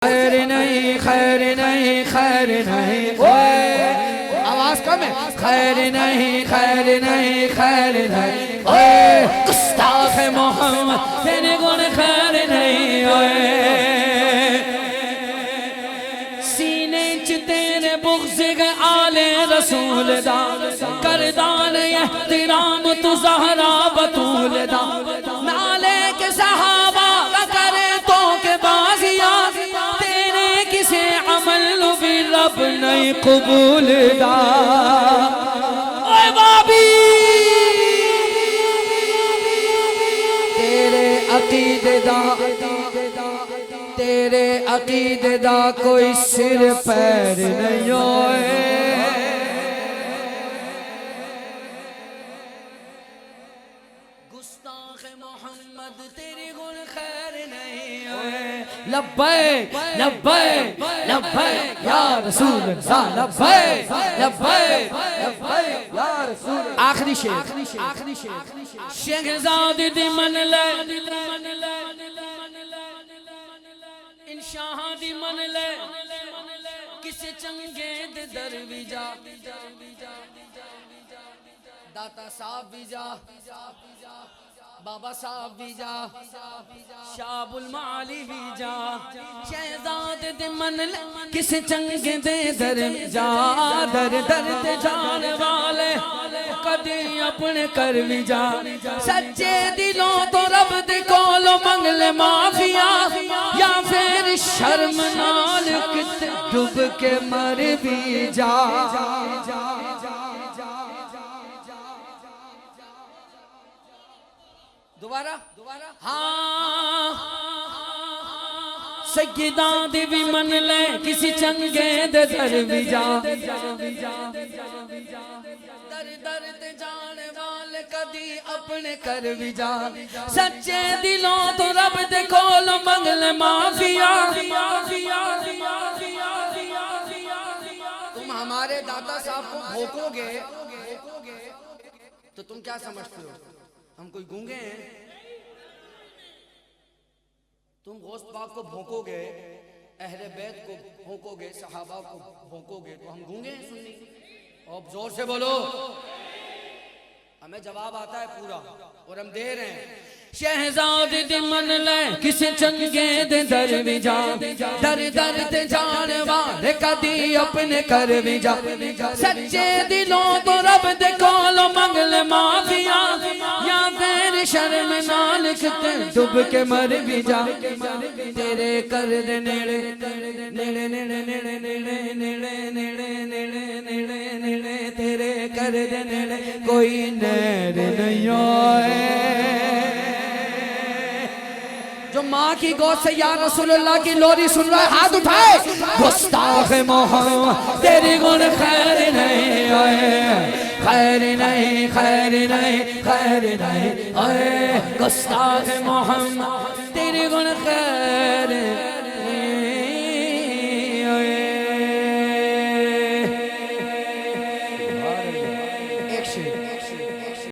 خیر نہیں خیر نہیں خیر نہیں اوے آواز کم ہے خیر نہیں خیر نہیں خیر نہیں اوے گستاخ محمد تیرے گن خیر نہیں اوے سینے چ تیرے بغض کے آل رسول دا کردان احترام تو زہرا بطول دا نالے کے صحابہ کرے تو کے بازیاں تیرے کسے عمل بھی رب نہیں قبول دا اے بابی تیرے عقیدے دا تیرے عقیدے دا کوئی سر پیر نہیں ہوئے گستاخ محمد تیری گن خیر نہیں ہوئے لبیک لبیک لبیک یا رسول اللہ لبیک لبیک لبیک یا رسول اللہ آخری شیخ شہزاد دی من لے انشاہ دی من لے کسے چنگے دے در بھی جا داتا صاحب بھی جا بابا صاحب بھی جا شاب المعالی بھی جا شہزاد دے من لے کسے چنگے دے در جا در در تے جان والے کدی اپنے کر بھی جا سچے دلوں تو رب دے کولو منگلے معافیا یا پھر شرم نال کتے ڈب کے مر بھی جا دوبارہ ہاں سیدان دی بھی من لے کسی چنگے دے در بھی جا در در تے جانے والے کدی اپنے کر بھی جا سچے دلوں تو رب دے کولو منگلے معافیا تم ہمارے داتا صاحب کو بھوکو گے تو تم کیا سمجھتے ہو ہم کوئی گونگے ہیں تم غوث پاک کو بھونکو گے اہل بیت کو بھونکو گے صحابہ کو بھونکو گے تو ہم گونگے ہیں سنی اب زور سے بولو ہمیں جواب آتا ہے پورا اور ہم دے رہے ہیں شہزاد دی من لے کسے چنگے دے در بھی جا در در تے جانے والے کدی اپنے کر بھی جا سچے دلوں تو رب دے کولو منگلے معافیا یا پھر شرم نال کتے ڈب کے مر بھی جا تیرے کر دے نیڑے نیڑے نیڑے نیڑے نیڑے نیڑے نیڑے نیڑے نیڑے نیڑے تیرے کر دے نیڑے کوئی نیر نہیں ہوئے جو ماں کی گود سے یا رسول اللہ کی لوری سن رہا ہے ہاتھ اٹھائے گستاخ محمد تیری گن خیر نہیں آئے خیر نہیں خیر نہیں خیر نہیں آئے گستاخ محمد تیری گن خیر